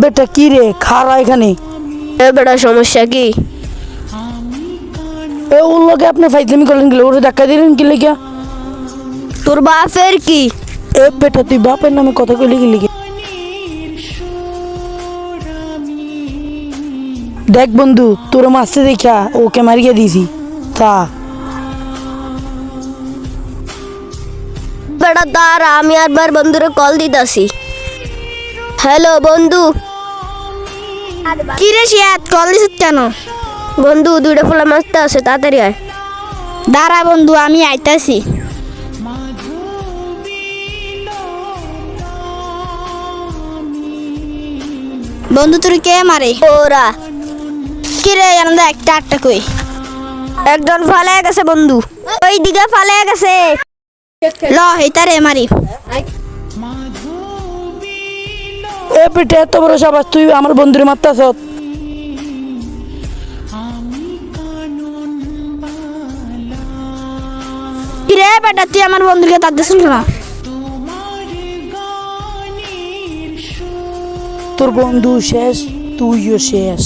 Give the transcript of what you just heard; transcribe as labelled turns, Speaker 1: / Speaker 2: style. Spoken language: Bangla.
Speaker 1: বেটা কি রে খারা এখানে?
Speaker 2: এ বেটা সমস্যা কি?
Speaker 1: এ ওর লগে আপনি ফাইজলামি করলেন গেলে ওরে ধাক্কা দিলেন কি লেগা?
Speaker 2: তোর বাপের কি?
Speaker 1: এ বেটা তুই বাপের নামে কথা কইলি কি লেগে? দেখ বন্ধু তোর মারছে দেখা ওকে মারিয়ে দিয়েছি তা।
Speaker 2: বেটা দাঁড়া, আমি একবার বন্ধুরে কল দিতাছি। হ্যালো বন্ধু।
Speaker 3: কি রে শিয়াত কল দিছিস কেন?
Speaker 2: বন্ধু দুইটা ফোলা মারতে আছে, তাড়াতাড়ি আয়।
Speaker 3: দাঁড়া বন্ধু আমি আইতাছি। বন্ধু তোর কে মারে?
Speaker 2: ওরা
Speaker 3: কি রে জানা একটা একটা কই।
Speaker 2: একজন ফালায় গেছে বন্ধু, ওই দিকে ফালায় গেছে।
Speaker 3: ল হেতারে মারি।
Speaker 1: এ বেটা এত বড় সাবাস তুই আমার বন্ধুরে মারতাছ?
Speaker 3: কি রে বেটা তুই আমার বন্ধুকে তার দিছিস না?
Speaker 1: তোর বন্ধু শেষ, তুইও শেষ।